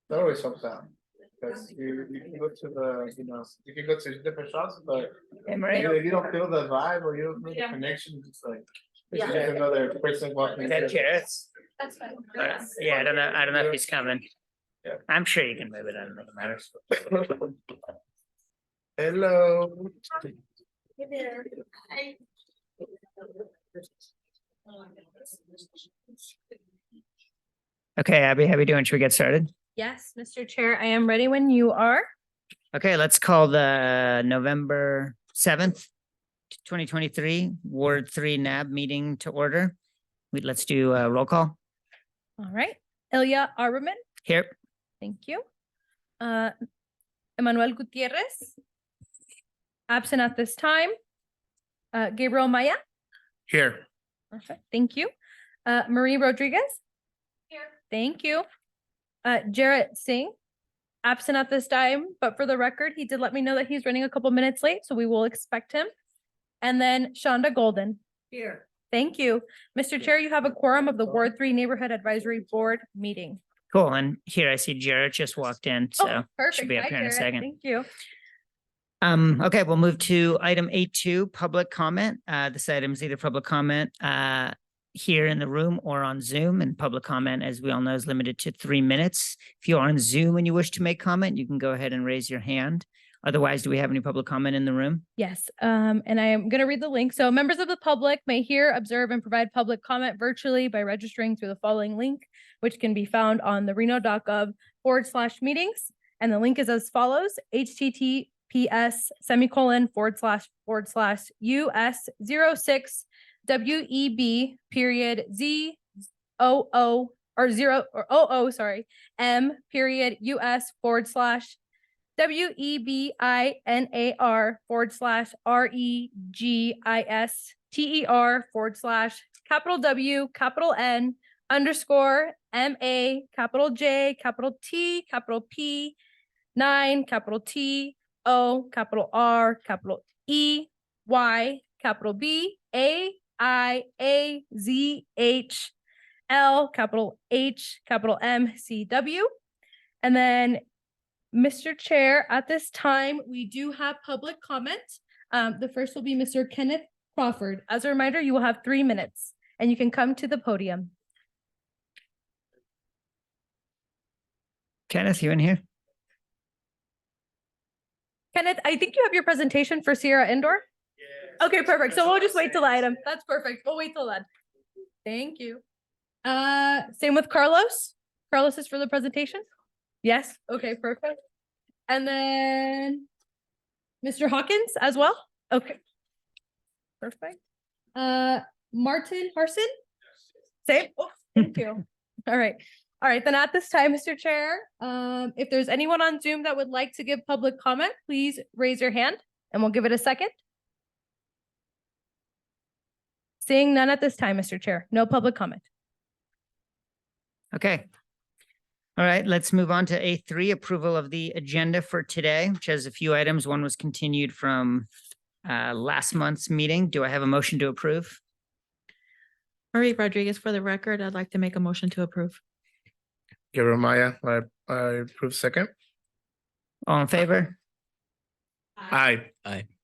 That always helps out. Because you can go to the, you can go to different shops, but Hey, Maria. if you don't feel the vibe or you don't feel the connection, it's like, it's just another person walking. That carrots. That's fine. Yeah, I don't know if he's coming. Yeah. I'm sure you can move it. I don't think it matters. Hello. Hey there. Okay, Abby, how we doing? Should we get started? Yes, Mr. Chair, I am ready when you are. Okay, let's call the November 7th, 2023 Ward 3 NAB meeting to order. Let's do a roll call All right. Ilya Arberman, here. thank you. Emmanuel Gutierrez. Absent at this time. Gabriel Maya. Here. Perfect, thank you. Marie Rodriguez. Here. Thank you. Jarrett Singh. Absent at this time, but for the record, he did let me know that he's running a couple minutes late, so we will expect him. And then Shonda Golden. Here. Thank you. Mr. Chair, you have a quorum of the Ward 3 Neighborhood Advisory Board meeting. Cool. And here I see Jarrett just walked in, so Oh, perfect. should be up Hi, here in a Jarrett. second. Thank you. Okay, we'll move to item 8.2, public comment. This item is either public comment here in the room or on Zoom, and public comment, as we all know, is limited to 3 minutes. If you're on Zoom and you wish to make comment, you can go ahead and raise your hand. Otherwise, do we have any public comment in the room? Yes, and I am going to read the link. So members of the public may hear, observe, and provide public comment virtually by registering through the following link, which can be found on the reno.gov/meetings. And the link is as follows: https://us06 WEB period ZOO or 0 or OO, sorry, M period US WEBINAR/REGISTER/capital W capital N underscore MA capital J capital T capital P 9 capital T O capital R capital E Y capital B A I A Z H L capital H capital M C W. And then, Mr. Chair, at this time, we do have public comment. The first will be Mr. Kenneth Crawford. As a reminder, you will have 3 minutes and you can come to the podium. Kenneth, you in here? Kenneth, I think you have your presentation for Sierra Indoor. Okay, perfect. So we'll just wait till the item. That's perfect. We'll wait till then. Thank you. Same with Carlos. Carlos is for the presentation? Yes. Okay, perfect. And then Mr. Hawkins as well? Okay. Perfect. Martin Harson? Same? Oh, thank you. All right. All right, then at this time, Mr. Chair, if there's anyone on Zoom that would like to give public comment, please raise your hand and we'll give it a second. Seeing none at this time, Mr. Chair, no public comment. Okay. All right, let's move on to A3, approval of the agenda for today, which has a few items. One was continued from last month's meeting. Do I have a motion to approve? Marie Rodriguez, for the record, I'd like to make a motion to approve. Gabriel Maya, I approve second. All in favor? Aye.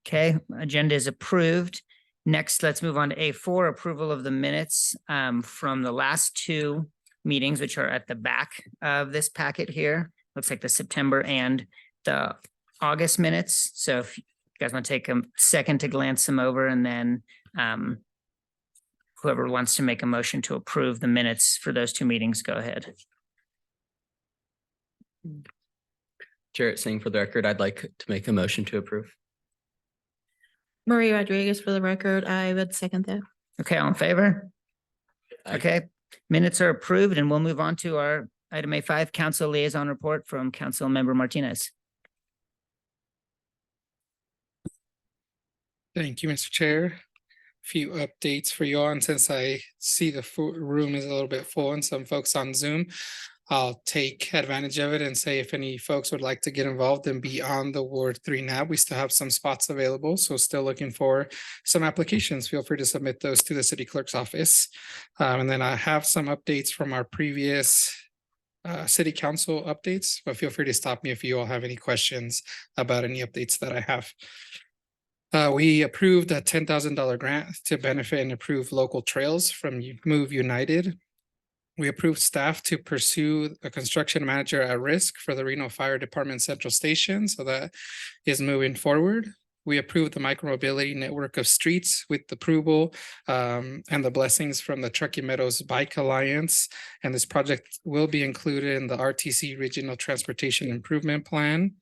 Okay, agenda is approved. Next, let's move on to A4, approval of the minutes from the last 2 meetings, which are at the back of this packet here. Looks like the September and the August minutes. So if you guys want to take a second to glance them over, and then whoever wants to make a motion to approve the minutes for those 2 meetings, go ahead. Jarrett Singh, for the record, I'd like to make a motion to approve. Marie Rodriguez, for the record, I would second that. Okay, all in favor? Aye. Okay, minutes are approved, and we'll move on to our item A5, council liaison report from Council Member Martinez. Thank you, Mr. Chair. Few updates for you all, and since I see the room is a little bit full and some folks on Zoom, I'll take advantage of it and say if any folks would like to get involved and be on the Ward 3 NAB, we still have some spots available. So still looking for some applications. Feel free to submit those to the city clerk's office. And then I have some updates from our previous city council updates, but feel free to stop me if you all have any questions about any updates that I have. We approved a $10,000 grant to benefit and improve local trails from Move United. We approved staff to pursue a construction manager at risk for the Reno Fire Department Central Station, so that is moving forward. We approved the micromobility network of streets with approval and the blessings from the Truckee Meadows Bike Alliance. And this project will be included in the RTC Regional Transportation Improvement Plan.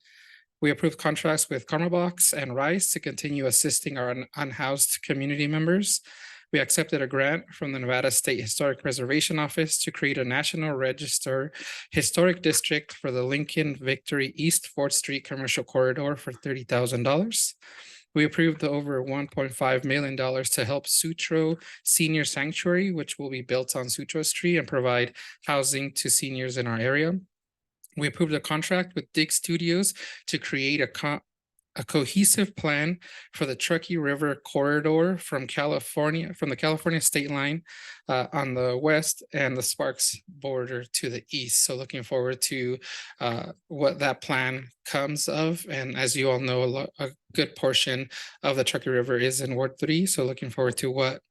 We approved contracts with Karma Box and Rice to continue assisting our unhoused community members. We accepted a grant from the Nevada State Historic Preservation Office to create a National Register Historic District for the Lincoln Victory East 4th Street Commercial Corridor for $30,000. We approved the over $1.5 million to help Sutro Senior Sanctuary, which will be built on Sutro Street and provide housing to seniors in our area. We approved a contract with Dig Studios to create a cohesive plan for the Truckee River corridor from the California state line on the west and the Sparks border to the east. So looking forward to what that plan comes of. And as you all know, a good portion of the Truckee River is in Ward 3. So looking forward to what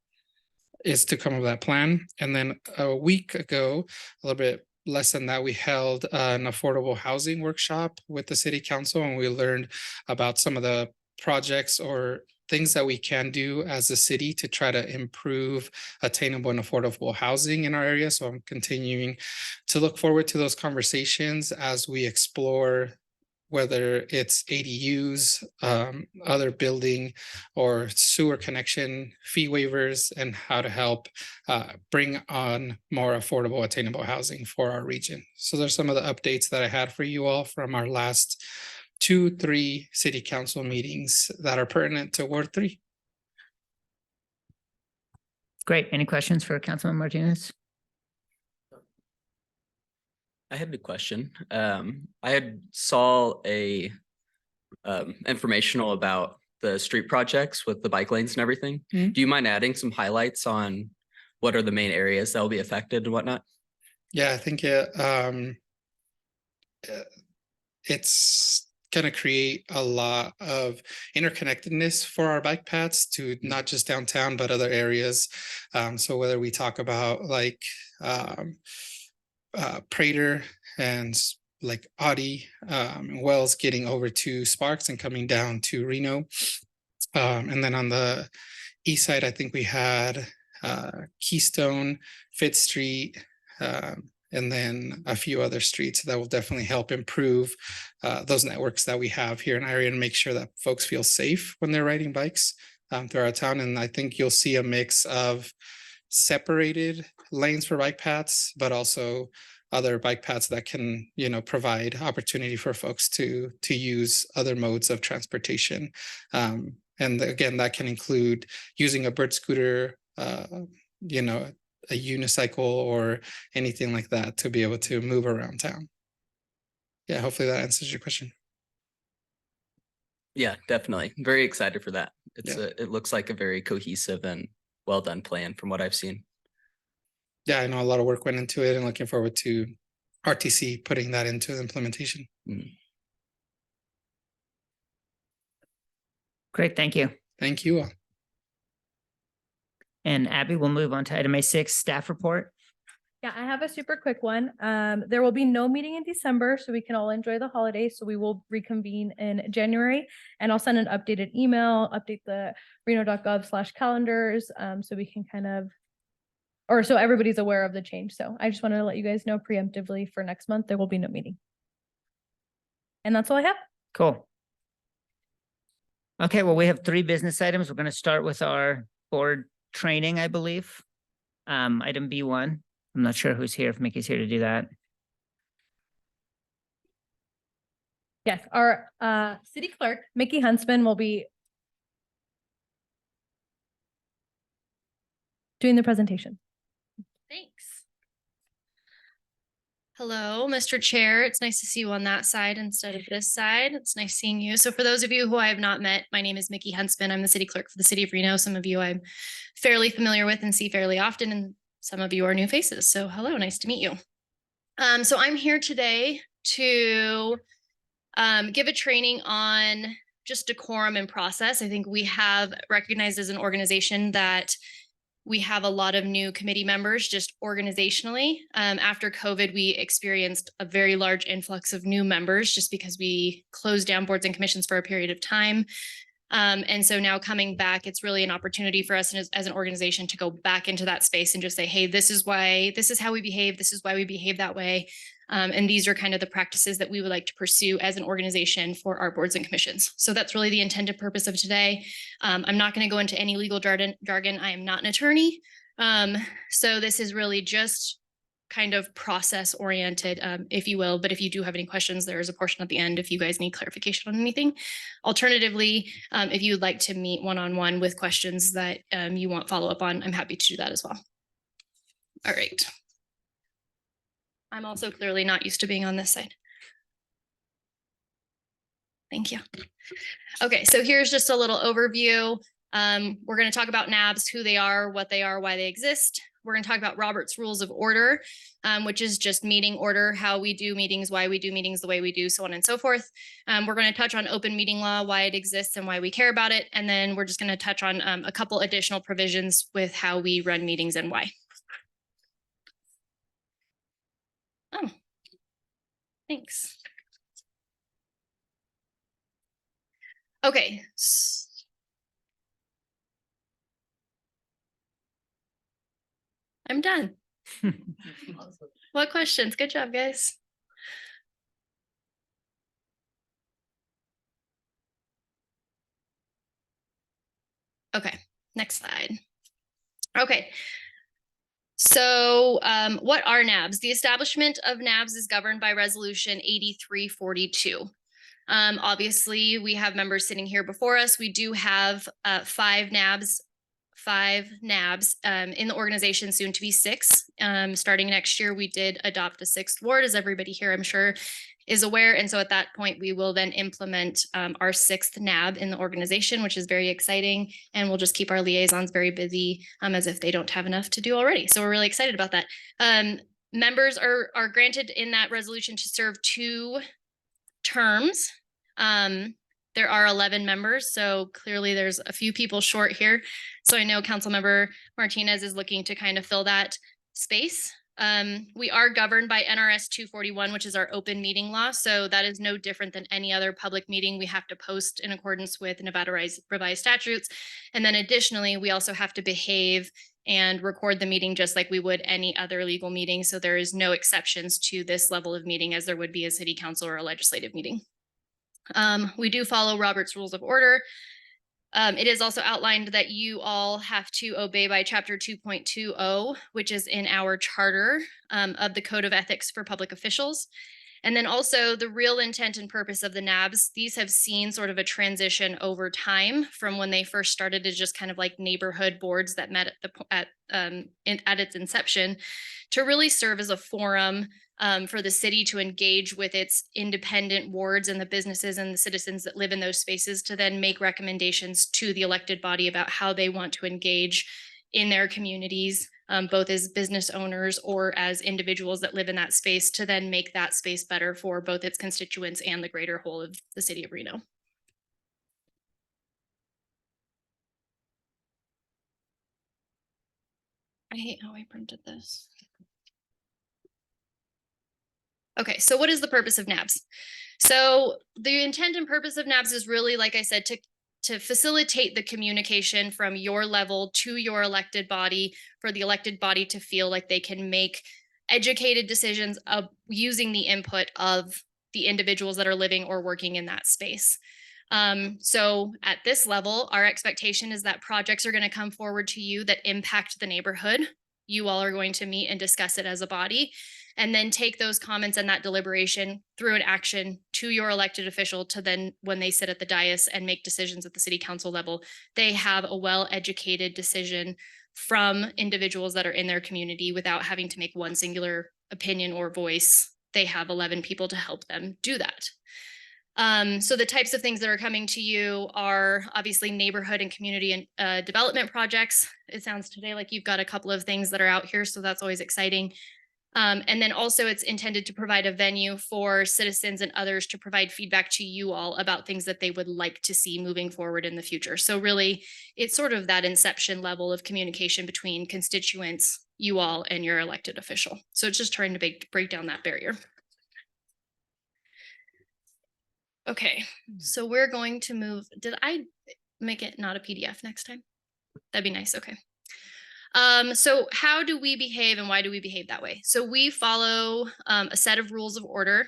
is to come of that plan. And then a week ago, a little bit less than that, we held an affordable housing workshop with the city council, and we learned about some of the projects or things that we can do as a city to try to improve attainable and affordable housing in our area. So I'm continuing to look forward to those conversations as we explore whether it's ADUs, other building or sewer connection fee waivers, and how to help bring on more affordable, attainable housing for our region. So there's some of the updates that I had for you all from our last 2-3 city council meetings that are pertinent to Ward 3. Great. Any questions for Councilman Martinez? I had a question. I had saw a informational about the street projects with the bike lanes and everything. Mhm. Do you mind adding some highlights on what are the main areas that will be affected and whatnot? Yeah, I think it's going to create a lot of interconnectedness for our bike paths to not just downtown, but other areas. So whether we talk about like Prater and like Audie, Wells getting over to Sparks and coming down to Reno. And then on the east side, I think we had Keystone, Fifth Street, and then a few other streets that will definitely help improve those networks that we have here in our area and make sure that folks feel safe when they're riding bikes through our town. And I think you'll see a mix of separated lanes for bike paths, but also other bike paths that can, provide opportunity for folks to use other modes of transportation. And again, that can include using a bird scooter, a unicycle or anything like that to be able to move around town. Yeah, hopefully that answers your question. Yeah, definitely. Very excited for that. Yeah. It looks like a very cohesive and well done plan from what I've seen. Yeah, I know a lot of work went into it and looking forward to RTC putting that into implementation. Great, thank you. Thank you all. And Abby, we'll move on to item A6, staff report. Yeah, I have a super quick one. There will be no meeting in December, so we can all enjoy the holidays. So we will reconvene in January, and I'll send an updated email, update the reno.gov/calendars, so we can so everybody's aware of the change. So I just wanted to let you guys know preemptively for next month, there will be no meeting. And that's all I have. Cool. Okay, well, we have 3 business items. We're going to start with our board training, I believe. Item B1. I'm not sure who's here, if Mickey's here to do that. Yes, our city clerk, Mickey Huntsman, will be doing the presentation. Thanks. Hello, Mr. Chair. It's nice to see you on that side instead of this side. It's nice seeing you. So for those of you who I have not met, my name is Mickey Huntsman. I'm the city clerk for the city of Reno. Some of you I'm fairly familiar with and see fairly often, and some of you are new faces. So hello, nice to meet you. So I'm here today to give a training on just decorum and process. I think we have recognized as an organization that we have a lot of new committee members just organizationally. After COVID, we experienced a very large influx of new members just because we closed down boards and commissions for a period of time. And so now coming back, it's really an opportunity for us as an organization to go back into that space and just say, hey, this is how we behave. This is why we behave that way. And these are kind of the practices that we would like to pursue as an organization for our boards and commissions. So that's really the intended purpose of today. I'm not going to go into any legal jargon. I am not an attorney. So this is really just kind of process oriented, if you will. But if you do have any questions, there is a portion at the end if you guys need clarification on anything. Alternatively, if you would like to meet one-on-one with questions that you want follow-up on, I'm happy to do that as well. All right. I'm also clearly not used to being on this side. Thank you. Okay, so here's just a little overview. We're going to talk about NABs, who they are, why they exist. We're going to talk about Robert's Rules of Order, which is just meeting order, how we do meetings, why we do meetings the way we do, so on and so forth. We're going to touch on open meeting law, why it exists and why we care about it. And then we're just going to touch on a couple additional provisions with how we run meetings and why. Oh, thanks. Okay. I'm done. What questions? Good job, guys. Okay, next slide. Okay. So what are NABs? The establishment of NABs is governed by Resolution 8342. Obviously, we have members sitting here before us. We do have 5 NABs in the organization, soon to be 6. Starting next year, we did adopt a 6th ward, as everybody here, I'm sure, is aware. And so at that point, we will then implement our 6th NAB in the organization, which is very exciting. And we'll just keep our liaisons very busy as if they don't have enough to do already. So we're really excited about that. Members are granted in that resolution to serve 2 terms. There are 11 members, so clearly there's a few people short here. So I know Councilmember Martinez is looking to kind of fill that space. We are governed by NRS 241, which is our open meeting law. So that is no different than any other public meeting. We have to post in accordance with Nevada revised statutes. And then additionally, we also have to behave and record the meeting just like we would any other legal meeting. So there is no exceptions to this level of meeting as there would be a city council or a legislative meeting. We do follow Robert's Rules of Order. It is also outlined that you all have to obey by Chapter 2.20, which is in our charter of the Code of Ethics for Public Officials. And then also the real intent and purpose of the NABs. These have seen sort of a transition over time from when they first started as just kind of like neighborhood boards that met at its inception to really serve as a forum for the city to engage with its independent wards and the businesses and the citizens that live in those spaces to then make recommendations to the elected body about how they want to engage in their communities, both as business owners or as individuals that live in that space, to then make that space better for both its constituents and the greater whole of the city of Reno. I hate how I printed this. Okay, so what is the purpose of NABs? So the intent and purpose of NABs is really, like I said, to facilitate the communication from your level to your elected body, for the elected body to feel like they can make educated decisions of using the input of the individuals that are living or working in that space. So at this level, our expectation is that projects are going to come forward to you that impact the neighborhood. You all are going to meet and discuss it as a body, and then take those comments and that deliberation through an action to your elected official to then, when they sit at the dais and make decisions at the city council level, they have a well-educated decision from individuals that are in their community without having to make one singular opinion or voice. They have 11 people to help them do that. So the types of things that are coming to you are obviously neighborhood and community and development projects. It sounds today like you've got a couple of things that are out here, so that's always exciting. And then also it's intended to provide a venue for citizens and others to provide feedback to you all about things that they would like to see moving forward in the future. So really, it's sort of that inception level of communication between constituents, you all, and your elected official. So it's just trying to break down that barrier. Okay, so we're going to move. Did I make it not a PDF next time? That'd be nice. Okay. So how do we behave and why do we behave that way? So we follow a set of rules of order,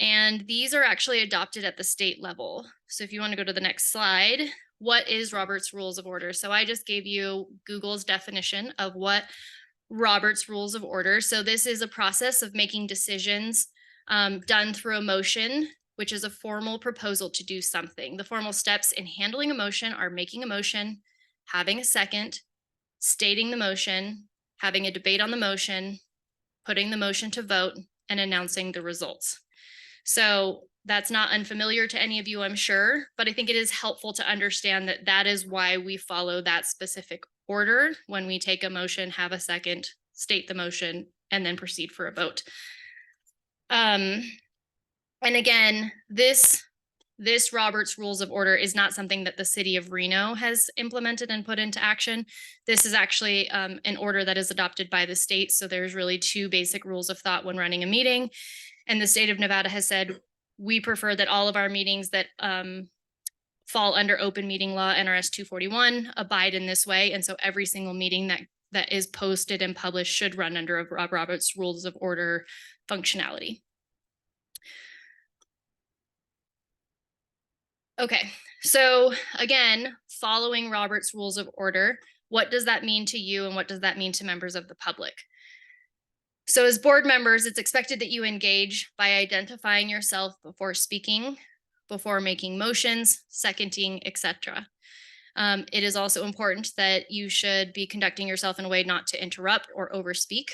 and these are actually adopted at the state level. So if you want to go to the next slide, what is Robert's Rules of Order? So I just gave you Google's definition of what Robert's Rules of Order. So this is a process of making decisions done through a motion, which is a formal proposal to do something. The formal steps in handling a motion are making a motion, having a second, stating the motion, having a debate on the motion, putting the motion to vote, and announcing the results. So that's not unfamiliar to any of you, I'm sure, but I think it is helpful to understand that that is why we follow that specific order when we take a motion, have a second, state the motion, and then proceed for a vote. And again, this Robert's Rules of Order is not something that the city of Reno has implemented and put into action. This is actually an order that is adopted by the state. So there's really two basic rules of thought when running a meeting. And the state of Nevada has said, we prefer that all of our meetings that fall under open meeting law, NRS 241, abide in this way. And so every single meeting that is posted and published should run under a Robert's Rules of Order functionality. Okay, so again, following Robert's Rules of Order, what does that mean to you and what does that mean to members of the public? So as board members, it's expected that you engage by identifying yourself before speaking, before making motions, seconding, etc. It is also important that you should be conducting yourself in a way not to interrupt or overspeak.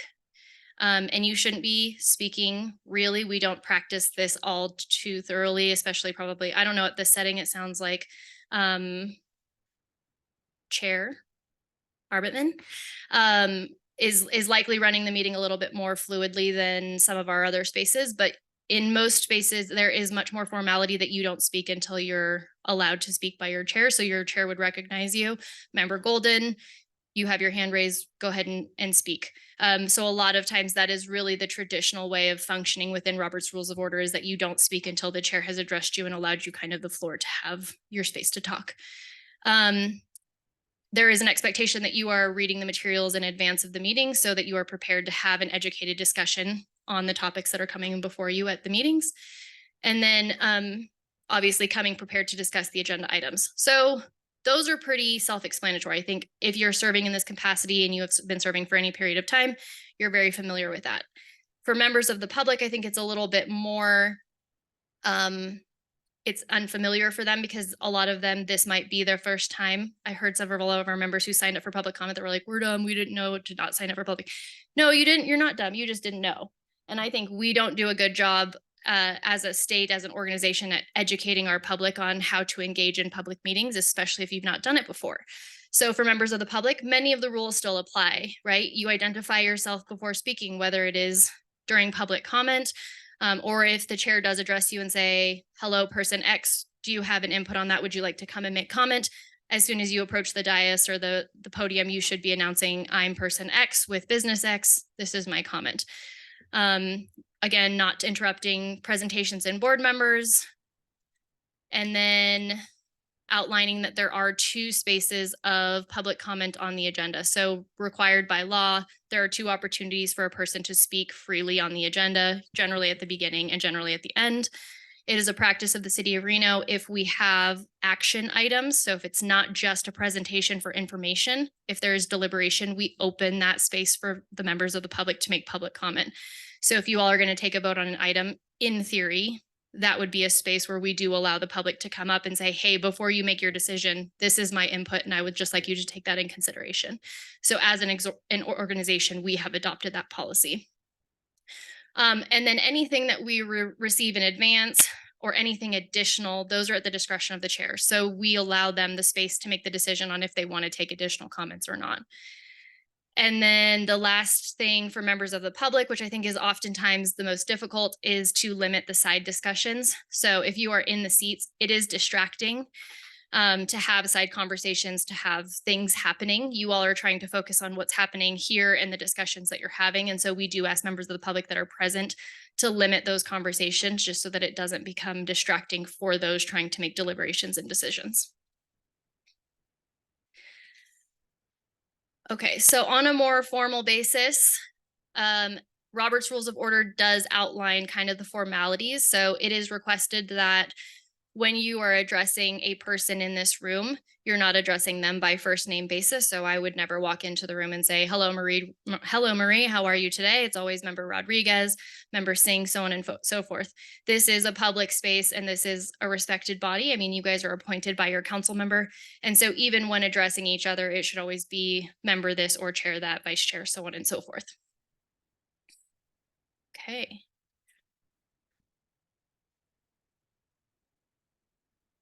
And you shouldn't be speaking, really. We don't practice this all too thoroughly, especially probably, I don't know, at this setting, it sounds like Chair Arbitman is likely running the meeting a little bit more fluidly than some of our other spaces. But in most spaces, there is much more formality that you don't speak until you're allowed to speak by your chair. So your chair would recognize you. Member Golden, you have your hand raised, go ahead and speak. So a lot of times that is really the traditional way of functioning within Robert's Rules of Order, is that you don't speak until the chair has addressed you and allowed you kind of the floor to have your space to talk. There is an expectation that you are reading the materials in advance of the meeting so that you are prepared to have an educated discussion on the topics that are coming before you at the meetings. And then obviously coming prepared to discuss the agenda items. So those are pretty self-explanatory. I think if you're serving in this capacity and you have been serving for any period of time, you're very familiar with that. For members of the public, I think it's a little bit more, it's unfamiliar for them because a lot of them, this might be their first time. I heard several of our members who signed up for public comment that were like, we're dumb, we didn't know to not sign up for public. No, you didn't, you're not dumb, you just didn't know. And I think we don't do a good job as a state, as an organization, at educating our public on how to engage in public meetings, especially if you've not done it before. So for members of the public, many of the rules still apply, right? You identify yourself before speaking, whether it is during public comment, or if the chair does address you and say, hello, person X, do you have an input on that? Would you like to come and make comment? As soon as you approach the dais or the podium, you should be announcing, I'm person X with business X, this is my comment. Again, not interrupting presentations and board members. And then outlining that there are 2 spaces of public comment on the agenda. So required by law, there are 2 opportunities for a person to speak freely on the agenda, generally at the beginning and generally at the end. It is a practice of the city of Reno if we have action items. So if it's not just a presentation for information, if there is deliberation, we open that space for the members of the public to make public comment. So if you all are going to take a vote on an item, in theory, that would be a space where we do allow the public to come up and say, hey, before you make your decision, this is my input, and I would just like you to take that in consideration. So as an organization, we have adopted that policy. And then anything that we receive in advance or anything additional, those are at the discretion of the chair. So we allow them the space to make the decision on if they want to take additional comments or not. And then the last thing for members of the public, which I think is oftentimes the most difficult, is to limit the side discussions. So if you are in the seats, it is distracting to have side conversations, to have things happening. You all are trying to focus on what's happening here and the discussions that you're having. And so we do ask members of the public that are present to limit those conversations just so that it doesn't become distracting for those trying to make deliberations and decisions. Okay, so on a more formal basis, Robert's Rules of Order does outline kind of the formalities. So it is requested that when you are addressing a person in this room, you're not addressing them by first name basis. So I would never walk into the room and say, hello, Marie, how are you today? It's always member Rodriguez, member Singh, so on and so forth. This is a public space and this is a respected body. I mean, you guys are appointed by your council member. And so even when addressing each other, it should always be member this or chair that, vice chair, so on and so forth. Okay.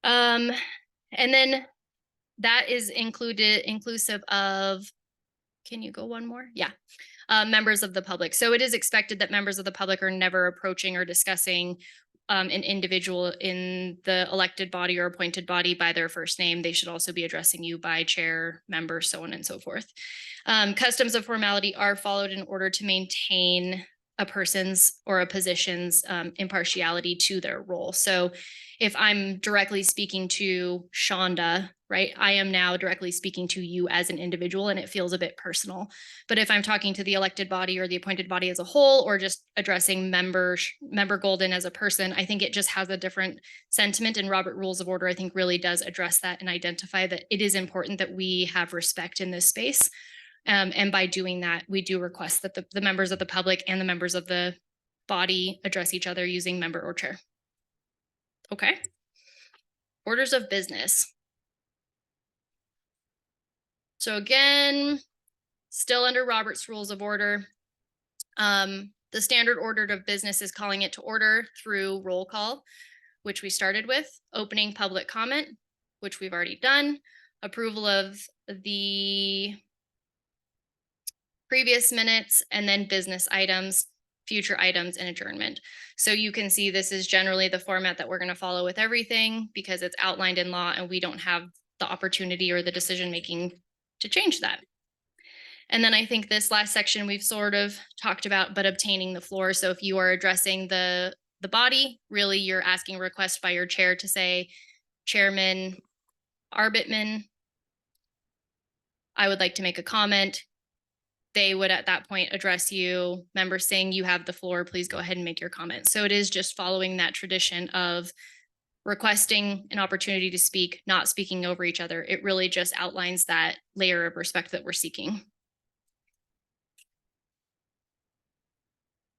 And then that is inclusive of, can you go one more? Yeah. Members of the public. So it is expected that members of the public are never approaching or discussing an individual in the elected body or appointed body by their first name. They should also be addressing you by chair, member, so on and so forth. Customs of formality are followed in order to maintain a person's or a position's impartiality to their role. So if I'm directly speaking to Shonda, right, I am now directly speaking to you as an individual and it feels a bit personal. But if I'm talking to the elected body or the appointed body as a whole, or just addressing member Golden as a person, I think it just has a different sentiment, and Robert Rules of Order, I think, really does address that and identify that it is important that we have respect in this space. And by doing that, we do request that the members of the public and the members of the body address each other using member or chair. Okay. Orders of business. So again, still under Robert's Rules of Order. The standard order of business is calling it to order through roll call, which we started with, opening public comment, which we've already done, approval of the previous minutes, and then business items, future items, and adjournment. So you can see this is generally the format that we're going to follow with everything because it's outlined in law and we don't have the opportunity or the decision-making to change that. And then I think this last section we've sort of talked about, but obtaining the floor. So if you are addressing the body, really you're asking a request by your chair to say, Chairman Arbitman, I would like to make a comment. They would at that point address you, member Singh, you have the floor, please go ahead and make your comment. So it is just following that tradition of requesting an opportunity to speak, not speaking over each other. It really just outlines that layer of respect that we're seeking.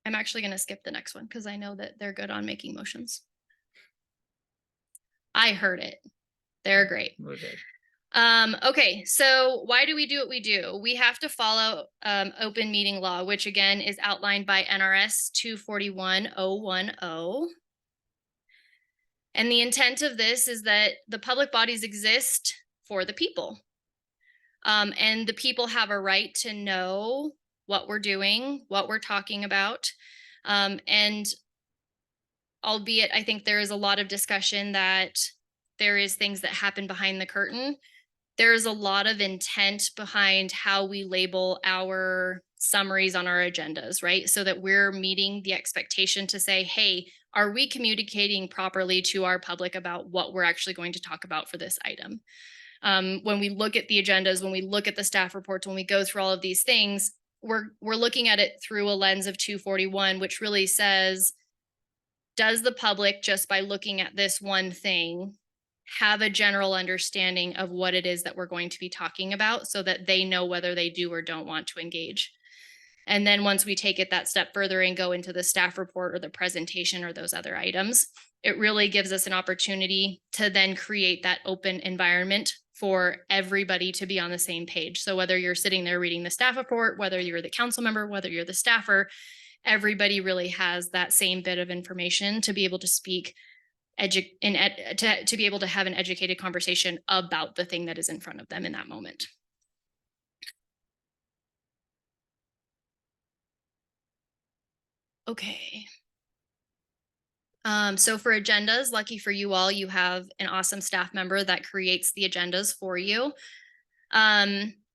I'm actually going to skip the next one because I know that they're good on making motions. I heard it. They're great. We're good. Okay, so why do we do what we do? We have to follow open meeting law, which again is outlined by NRS 241-010. And the intent of this is that the public bodies exist for the people. And the people have a right to know what we're doing, what we're talking about. And albeit I think there is a lot of discussion that there is things that happen behind the curtain. There's a lot of intent behind how we label our summaries on our agendas, right? So that we're meeting the expectation to say, hey, are we communicating properly to our public about what we're actually going to talk about for this item? When we look at the agendas, when we look at the staff reports, when we go through all of these things, we're looking at it through a lens of 241, which really says, does the public, just by looking at this one thing, have a general understanding of what it is that we're going to be talking about so that they know whether they do or don't want to engage? And then once we take it that step further and go into the staff report or the presentation or those other items, it really gives us an opportunity to then create that open environment for everybody to be on the same page. So whether you're sitting there reading the staff report, whether you're the council member, whether you're the staffer, everybody really has that same bit of information to be able to speak to be able to have an educated conversation about the thing that is in front of them in that moment. Okay. So for agendas, lucky for you all, you have an awesome staff member that creates the agendas for you.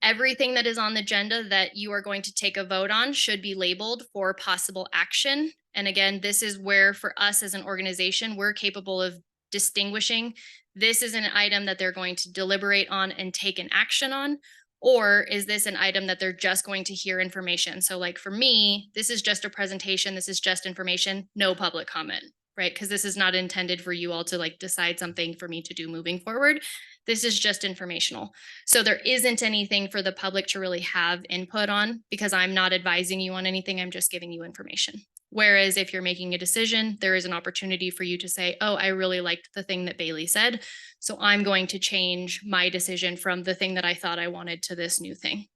Everything that is on the agenda that you are going to take a vote on should be labeled for possible action. And again, this is where for us as an organization, we're capable of distinguishing this is an item that they're going to deliberate on and take an action on, or is this an item that they're just going to hear information? So like for me, this is just a presentation. This is just information, no public comment, right? Because this is not intended for you all to like decide something for me to do moving forward. This is just informational. So there isn't anything for the public to really have input on because I'm not advising you on anything. I'm just giving you information. Whereas if you're making a decision, there is an opportunity for you to say, oh, I really liked the thing that Bailey said. So I'm going to change my decision from the thing that I thought I wanted to this new thing.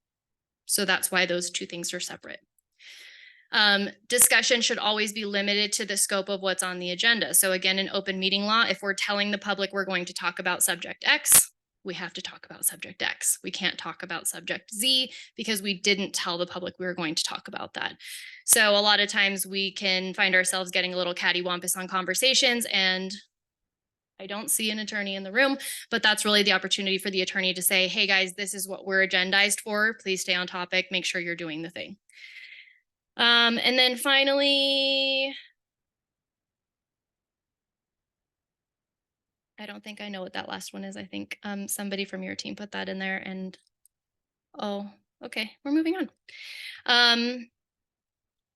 So that's why those two things are separate. Discussion should always be limited to the scope of what's on the agenda. So again, in open meeting law, if we're telling the public we're going to talk about subject X, we have to talk about subject X. We can't talk about subject Z because we didn't tell the public we were going to talk about that. So a lot of times we can find ourselves getting a little cattywampus on conversations, and I don't see an attorney in the room, but that's really the opportunity for the attorney to say, hey guys, this is what we're agendized for. Please stay on topic, make sure you're doing the thing. And then finally, I don't think I know what that last one is. I think somebody from your team put that in there and, oh, okay, we're moving on.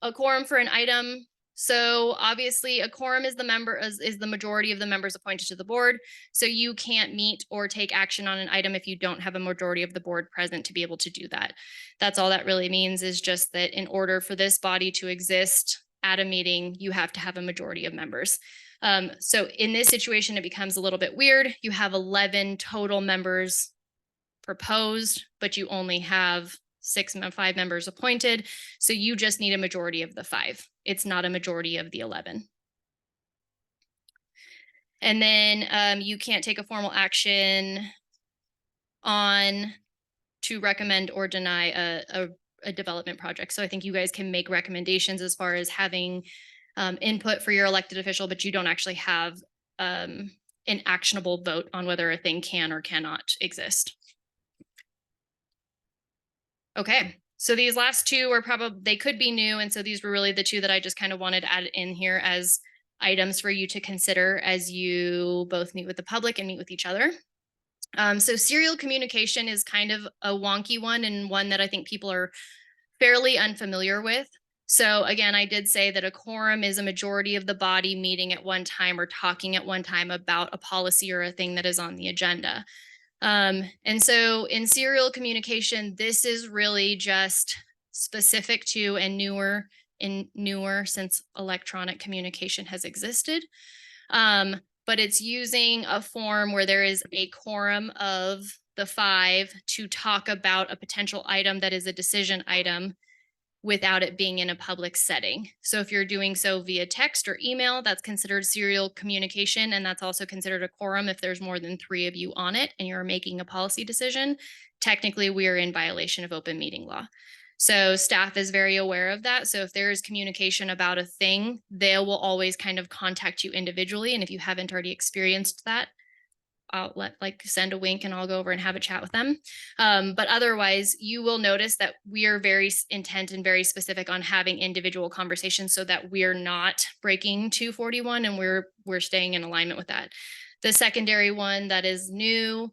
A quorum for an item. So obviously a quorum is the majority of the members appointed to the board. So you can't meet or take action on an item if you don't have a majority of the board present to be able to do that. That's all that really means, is just that in order for this body to exist at a meeting, you have to have a majority of members. So in this situation, it becomes a little bit weird. You have 11 total members proposed, but you only have 5 members appointed. So you just need a majority of the 5. It's not a majority of the 11. And then you can't take a formal action on to recommend or deny a development project. So I think you guys can make recommendations as far as having input for your elected official, but you don't actually have an actionable vote on whether a thing can or cannot exist. Okay, so these last two are they could be new. And so these were really the two that I just kind of wanted to add in here as items for you to consider as you both meet with the public and meet with each other. So serial communication is kind of a wonky one, and one that I think people are fairly unfamiliar with. So again, I did say that a quorum is a majority of the body meeting at one time or talking at one time about a policy or a thing that is on the agenda. And so in serial communication, this is really just specific to and newer since electronic communication has existed. But it's using a form where there is a quorum of the 5 to talk about a potential item that is a decision item without it being in a public setting. So if you're doing so via text or email, that's considered serial communication. And that's also considered a quorum if there's more than 3 of you on it and you're making a policy decision. Technically, we are in violation of open meeting law. So staff is very aware of that. So if there is communication about a thing, they will always kind of contact you individually. And if you haven't already experienced that, I'll send a wink and I'll go over and have a chat with them. But otherwise, you will notice that we are very intent and very specific on having individual conversations so that we're not breaking 241 and we're staying in alignment with that. The secondary one that is new,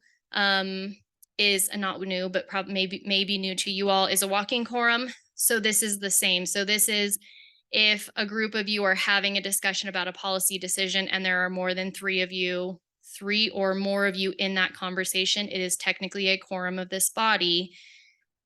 is not new, but probably maybe new to you all, is a walking quorum. So this is the same. So this is if a group of you are having a discussion about a policy decision and there are more than 3 of you, 3 or more of you in that conversation, it is technically a quorum of this body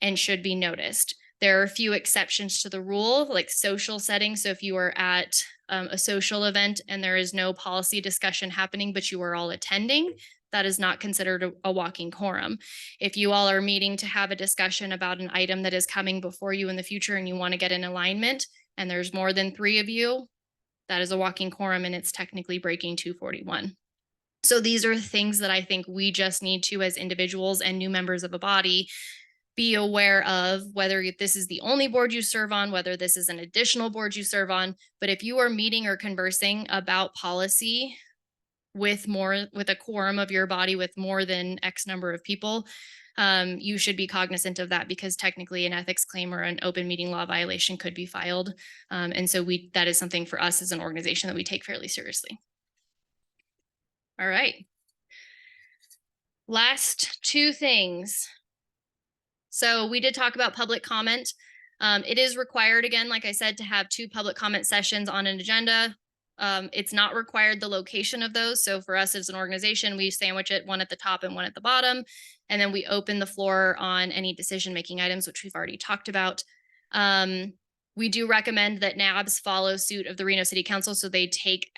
and should be noticed. There are a few exceptions to the rule, like social settings. So if you are at a social event and there is no policy discussion happening, but you are all attending, that is not considered a walking quorum. If you all are meeting to have a discussion about an item that is coming before you in the future and you want to get in alignment and there's more than 3 of you, that is a walking quorum and it's technically breaking 241. So these are things that I think we just need to, as individuals and new members of a body, be aware of whether this is the only board you serve on, whether this is an additional board you serve on. But if you are meeting or conversing about policy with a quorum of your body with more than X number of people, you should be cognizant of that, because technically an ethics claim or an open meeting law violation could be filed. And so that is something for us as an organization that we take fairly seriously. All right. Last two things. So we did talk about public comment. It is required, again, like I said, to have 2 public comment sessions on an agenda. It's not required the location of those. So for us as an organization, we sandwich it, one at the top and one at the bottom. And then we open the floor on any decision-making items, which we've already talked about. We do recommend that NABs follow suit of the Reno City Council. So they take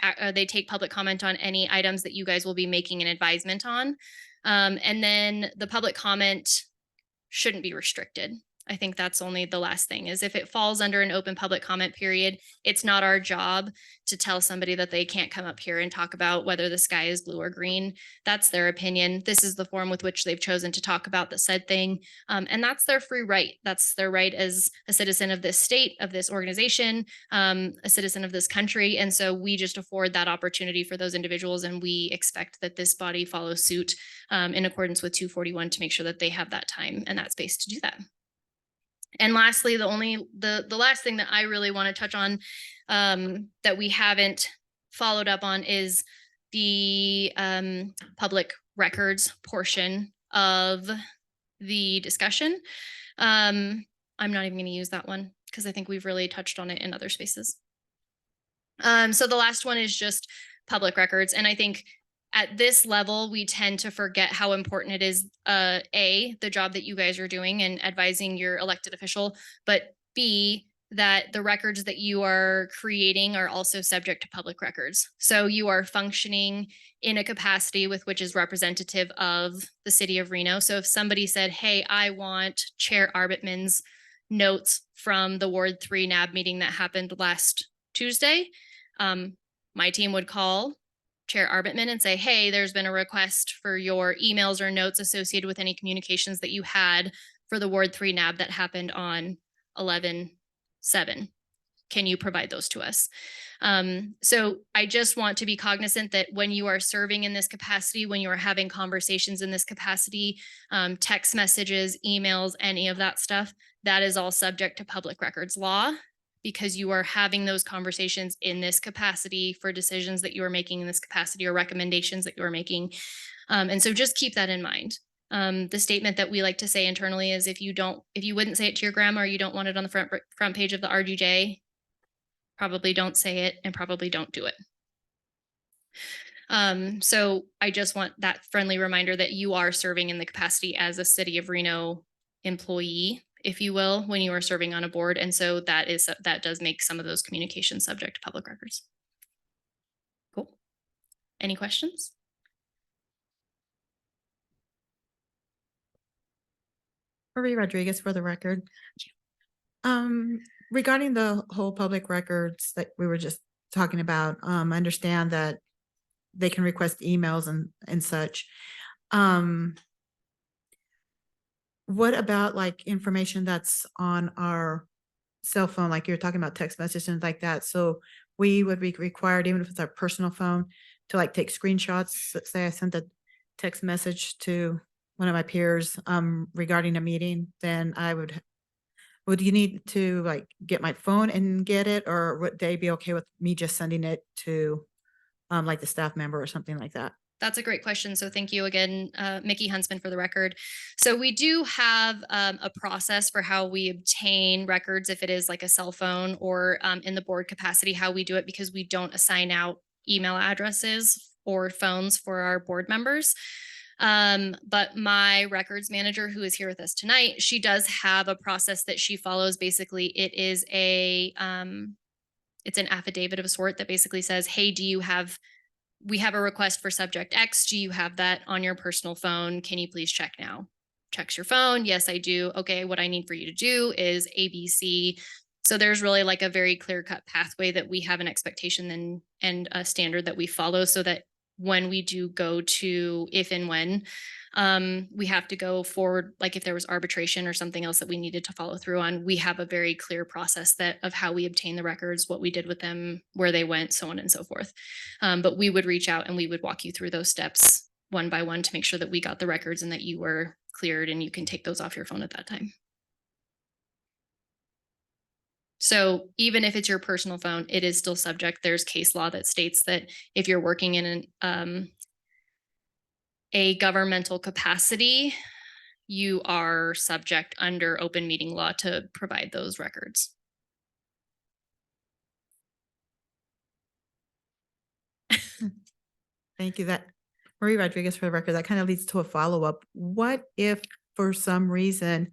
public comment on any items that you guys will be making an advisement on. And then the public comment shouldn't be restricted. I think that's only the last thing, is if it falls under an open public comment period, it's not our job to tell somebody that they can't come up here and talk about whether the sky is blue or green. That's their opinion. This is the form with which they've chosen to talk about the said thing. And that's their free right. That's their right as a citizen of this state, of this organization, a citizen of this country. And so we just afford that opportunity for those individuals. And we expect that this body follows suit in accordance with 241 to make sure that they have that time and that space to do that. And lastly, the last thing that I really want to touch on that we haven't followed up on is the public records portion of the discussion. I'm not even going to use that one because I think we've really touched on it in other spaces. So the last one is just public records. And I think at this level, we tend to forget how important it is, the job that you guys are doing and advising your elected official, but B, that the records that you are creating are also subject to public records. So you are functioning in a capacity with which is representative of the city of Reno. So if somebody said, hey, I want Chair Arbitman's notes from the Ward 3 NAB meeting that happened last Tuesday, my team would call Chair Arbitman and say, hey, there's been a request for your emails or notes associated with any communications that you had for the Ward 3 NAB that happened on 11/7. Can you provide those to us? So I just want to be cognizant that when you are serving in this capacity, when you are having conversations in this capacity, text messages, emails, any of that stuff, that is all subject to public records law, because you are having those conversations in this capacity for decisions that you are making in this capacity or recommendations that you are making. And so just keep that in mind. The statement that we like to say internally is if you wouldn't say it to your grandma or you don't want it on the front page of the RGJ, probably don't say it and probably don't do it. So I just want that friendly reminder that you are serving in the capacity as a City of Reno employee, if you will, when you are serving on a board. And so that does make some of those communications subject to public records. Cool. Any questions? Marie Rodriguez for the record. Regarding the whole public records that we were just talking about, I understand that they can request emails and such. What about like information that's on our cell phone, like you're talking about text messages and like that? So we would be required, even if it's our personal phone, to like take screenshots. Let's say I sent a text message to one of my peers regarding a meeting, then would you need to like get my phone and get it, or would they be okay with me just sending it to like the staff member or something like that? That's a great question. So thank you again, Mickey Huntsman, for the record. So we do have a process for how we obtain records, if it is like a cell phone or in the board capacity, how we do it, because we don't assign out email addresses or phones for our board members. But my records manager, who is here with us tonight, she does have a process that she follows. Basically, it is it's an affidavit of a sort that basically says, hey, we have a request for subject X. Do you have that on your personal phone? Can you please check now? Checks your phone. Yes, I do. Okay, what I need for you to do is ABC. So there's really like a very clear-cut pathway that we have an expectation and a standard that we follow, so that when we do go to, if and when we have to go forward, like if there was arbitration or something else that we needed to follow through on, we have a very clear process that of how we obtain the records, what we did with them, where they went, so on and so forth. But we would reach out and we would walk you through those steps one by one to make sure that we got the records and that you were cleared and you can take those off your phone at that time. So even if it's your personal phone, it is still subject. There's case law that states that if you're working in a governmental capacity, you are subject under open meeting law to provide those records. Thank you. That Marie Rodriguez, for the record, that kind of leads to a follow-up. What if for some reason,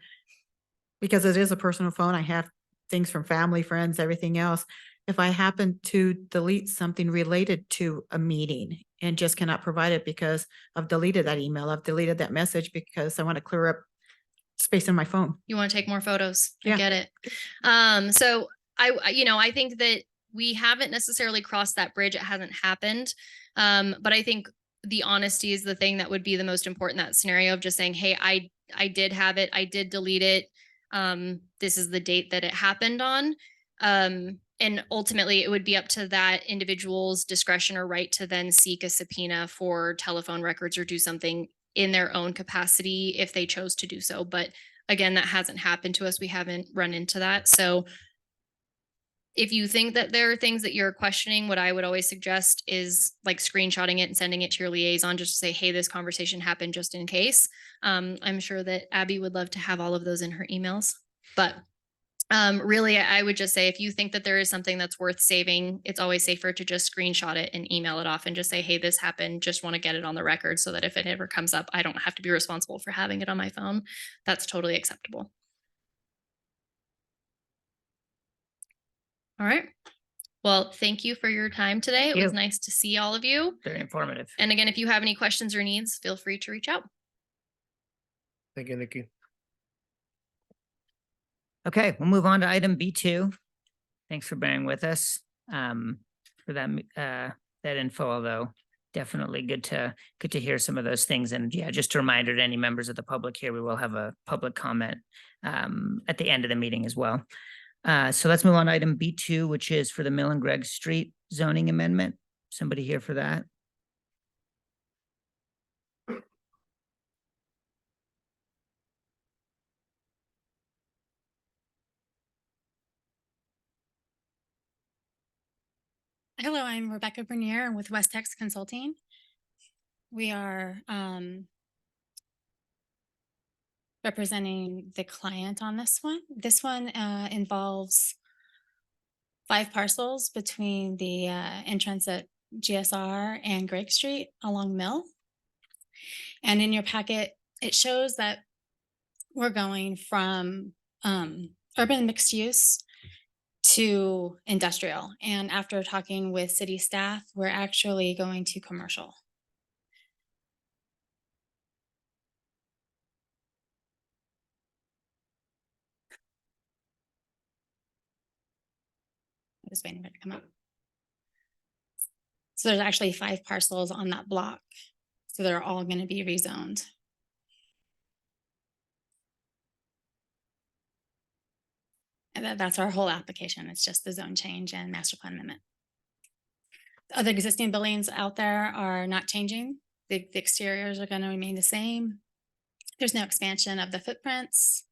because it is a personal phone, I have things from family, friends, everything else. If I happen to delete something related to a meeting and just cannot provide it because I've deleted that email, I've deleted that message because I want to clear up space in my phone. You want to take more photos? I Yeah. get it. So I think that we haven't necessarily crossed that bridge. It hasn't happened. But I think the honesty is the thing that would be the most important in that scenario of just saying, hey, I did have it. I did delete it. This is the date that it happened on. And ultimately it would be up to that individual's discretion or right to then seek a subpoena for telephone records or do something in their own capacity if they chose to do so. But again, that hasn't happened to us. We haven't run into that. So if you think that there are things that you're questioning, what I would always suggest is like screenshotting it and sending it to your liaison just to say, hey, this conversation happened just in case. I'm sure that Abby would love to have all of those in her emails. But really, I would just say if you think that there is something that's worth saving, it's always safer to just screenshot it and email it off and just say, hey, this happened. Just want to get it on the record so that if it ever comes up, I don't have to be responsible for having it on my phone. That's totally acceptable. All right. Well, thank you for your time today. It was you. nice to see all of you. Very informative. And again, if you have any questions or needs, feel free to reach out. Thank you, Nikki. Okay, we'll move on to item B2. Thanks for bearing with us for that that info, although definitely good to hear some of those things. And yeah, just a reminder to any members of the public here, we will have a public comment at the end of the meeting as well. So let's move on to item B2, which is for the Mill and Gregg Street zoning amendment. Somebody here for that? Hello, I'm Rebecca Bernier with Westex Consulting. We are representing the client on this one. This one involves 5 parcels between the entrance at GSR and Gregg Street along Mill. And in your packet, it shows that we're going from urban mixed use to industrial. And after talking with city staff, we're actually going to commercial. I'm just waiting for it to come up. So there's actually 5 parcels on that block. So they're all going to be rezoned. And that's our whole application. It's just the zone change and master plan amendment. The other existing buildings out there are not changing. The exteriors are going to remain the same. There's no expansion of the footprints.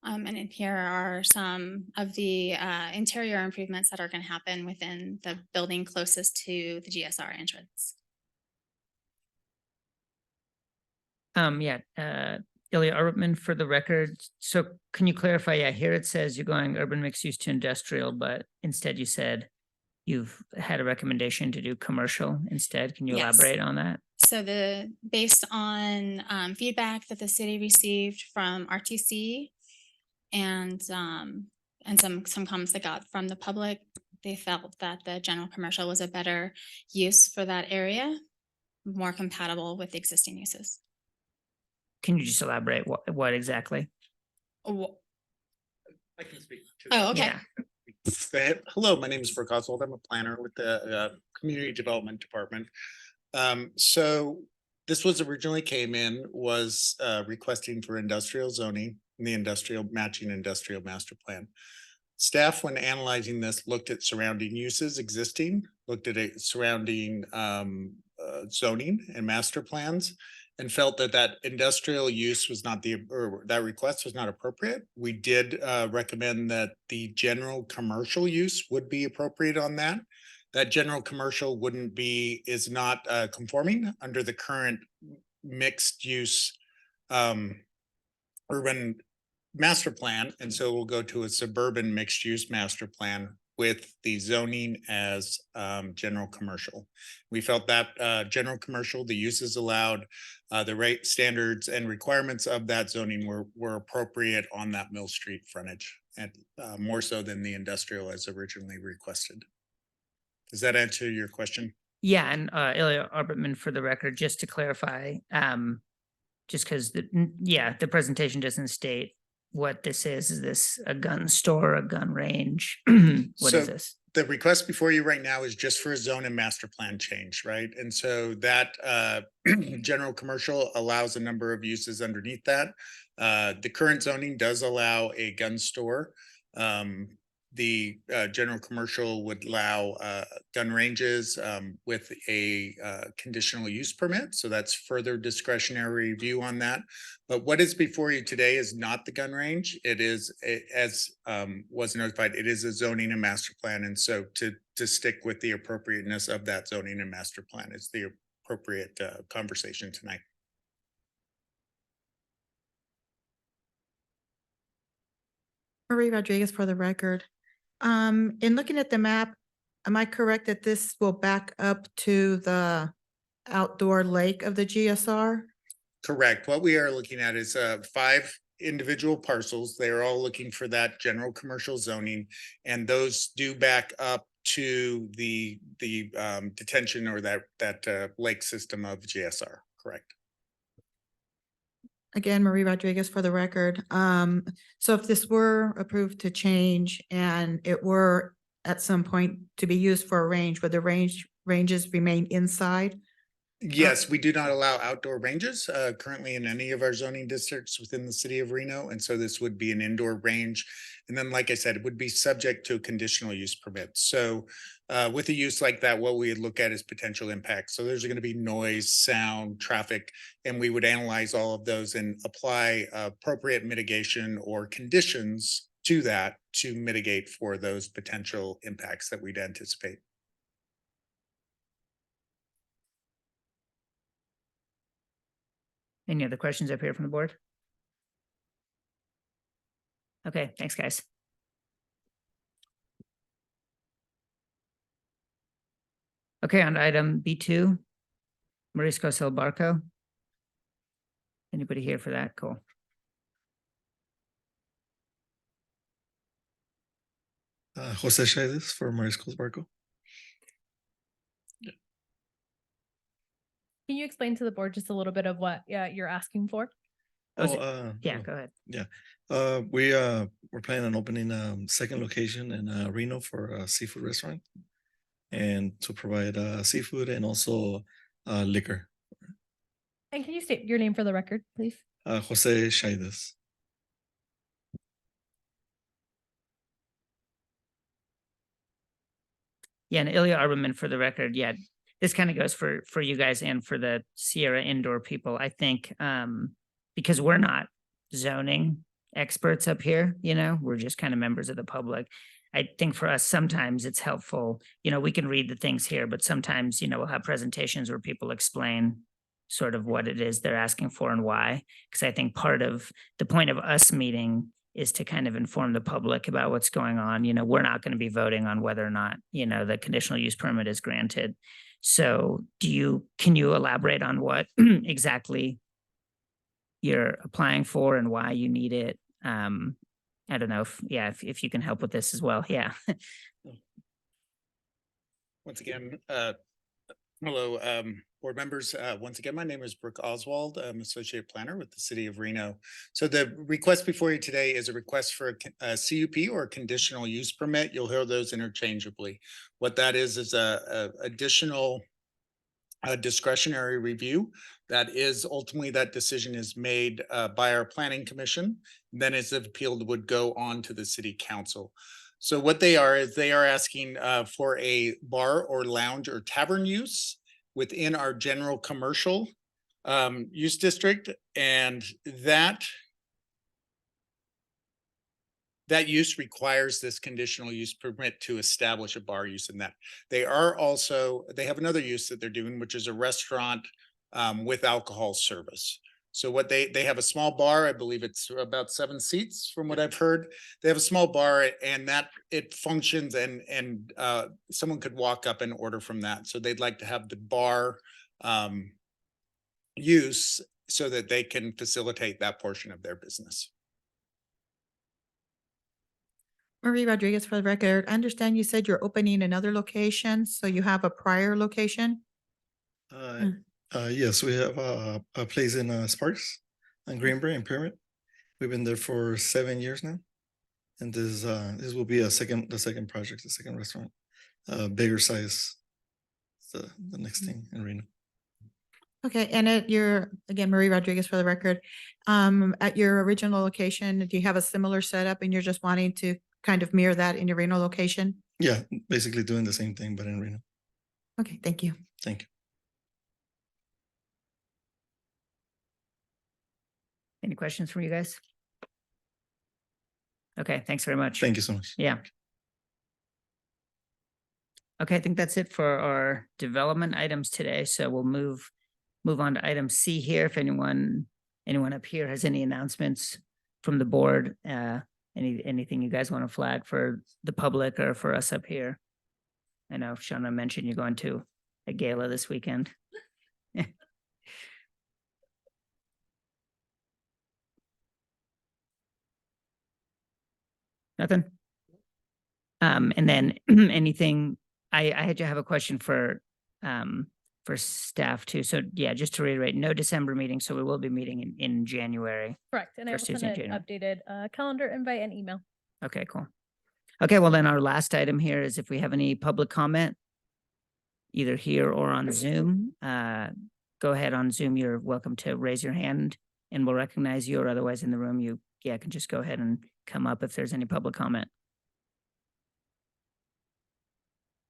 And in here are some of the interior improvements that are going to happen within the building closest to the GSR entrance. Ilya Urban for the record. So can you clarify? Yeah, here it says you're going urban mixed use to industrial, but instead you said you've had a recommendation to do commercial instead. Can you Yes. elaborate on that? So based on feedback that the city received from RTC and some comments they got from the public, they felt that the general commercial was a better use for that area, more compatible with the existing uses. Can you just elaborate what exactly? Oh, I can speak to okay. Yeah. Hello, my name is Brooke Oswald. I'm a planner with the Community Development Department. So this was originally came in was requesting for industrial zoning in the matching industrial master plan. Staff, when analyzing this, looked at surrounding uses existing, looked at it surrounding zoning and master plans, and felt that that industrial use was not or that request was not appropriate. We did recommend that the general commercial use would be appropriate on that. That general commercial is not conforming under the current mixed use urban master plan. And so we'll go to a suburban mixed use master plan with the zoning as general commercial. We felt that general commercial, the uses allowed, the rate standards and requirements of that zoning were appropriate on that Mill Street frontage, and more so than the industrial as originally requested. Does that answer your question? Yeah, and Ilya Arbertman, for the record, just to clarify, just because the presentation doesn't state what this is this a gun store, a gun range? What is So this? the request before you right now is just for a zone and master plan change, right? And so that general commercial allows a number of uses underneath that. The current zoning does allow a gun store. The general commercial would allow gun ranges with a conditional use permit. So that's further discretionary review on that. But what is before you today is not the gun range. It is, as was notified, it is a zoning and master plan. And so to stick with the appropriateness of that zoning and master plan is the appropriate conversation tonight. Marie Rodriguez, for the record. In looking at the map, am I correct that this will back up to the outdoor lake of the GSR? Correct. What we are looking at is 5 individual parcels. They're all looking for that general commercial zoning, and those do back up to the detention or that lake system of GSR. Correct. Again, Marie Rodriguez, for the record. So if this were approved to change and it were at some point to be used for a range, would the ranges remain inside? Yes, we do not allow outdoor ranges currently in any of our zoning districts within the city of Reno. And so this would be an indoor range. And then, like I said, it would be subject to a conditional use permit. So with a use like that, what we would look at is potential impacts. So there's going to be noise, sound, traffic, and we would analyze all of those and apply appropriate mitigation or conditions to that to mitigate for those potential impacts that we'd anticipate. Any other questions up here from the board? Okay, thanks, guys. Okay, on to item B2, Marisco Silbarco. Anybody here for that? Cool. Jose Chaides for Marisco Silbarco. Can you explain to the board just a little bit of what you're asking for? Yeah, go ahead. We're planning on opening second location in Reno for a seafood restaurant, and to provide seafood and also liquor. And can you state your name for the record, please? Jose Chaides. Yeah, and Ilya Arberman, for the record, yeah, this kind of goes for you guys and for the Sierra Indoor people. I think because we're not zoning experts up here, we're just kind of members of the public. I think for us, sometimes it's helpful, we can read the things here, but sometimes, we'll have presentations where people explain sort of what it is they're asking for and why. Because I think part of the point of us meeting is to kind of inform the public about what's going on. We're not going to be voting on whether or not, the conditional use permit is granted. So can you elaborate on what exactly you're applying for and why you need it? I don't know if you can help with this as well. Yeah. Once again, Hello, board members. Once again, my name is Brooke Oswald. I'm Associate Planner with the City of Reno. So the request before you today is a request for a CUP or a conditional use permit. You'll hear those interchangeably. What that is a additional discretionary review. That is ultimately that decision is made by our planning commission. Then as it appealed would go on to the city council. So what they are is they are asking for a bar or lounge or tavern use within our general commercial use district, and that use requires this conditional use permit to establish a bar use in that. They have another use that they're doing, which is a restaurant with alcohol service. So what they have a small bar, I believe it's about 7 seats from what I've heard. They have a small bar and that it functions and someone could walk up and order from that. So they'd like to have the bar use so that they can facilitate that portion of their business. Marie Rodriguez, for the record, I understand you said you're opening another location, so you have a prior location? Yes, we have a place in Sparks on Greenbury and Pyramid. We've been there for 7 years now. And this will be the second project, the second restaurant, bigger size. The next thing in Reno. Okay, and again, Marie Rodriguez for the record, at your original location, do you have a similar setup and you're just wanting to kind of mirror that in your Reno location? Yeah, basically doing the same thing, but in Reno. Okay, thank you. Thank you. Any questions from you guys? Okay, thanks very much. Thank you so much. Yeah. Okay, I think that's it for our development items today. So we'll move on to item C here. If anyone up here has any announcements from the board, anything you guys want to flag for the public or for us up here? I know Shauna mentioned you're going to a gala this weekend. Nothing? And then anything, I had to have a question for staff too. So yeah, just to reiterate, no December meeting. So we will be meeting in January. Correct. And I will First send Tuesday in an updated calendar invite and email. Okay, cool. Okay, well then our last item here is if we have any public comment, either here or on Zoom, go ahead on Zoom. You're welcome to raise your hand and we'll recognize you, or otherwise in the room, you can just go ahead and come up if there's any public comment.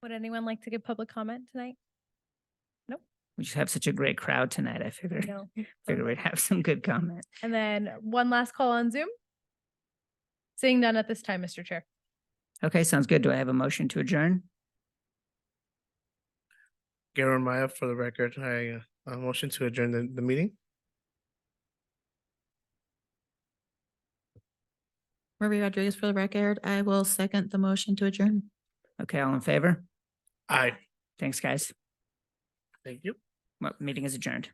Would anyone like to give public comment tonight? We just have such a great crowd tonight. I figured we'd have some good comment. And then one last call on Zoom. Seeing none at this time, Mr. Chair. Okay, sounds good. Do I have a motion to adjourn? Garen Maya, for the record, I motion to adjourn the meeting. Marie Rodriguez for the record, I will second the motion to adjourn. Okay, all in favor? Aye. Thanks, guys. Thank you. Well, meeting is adjourned.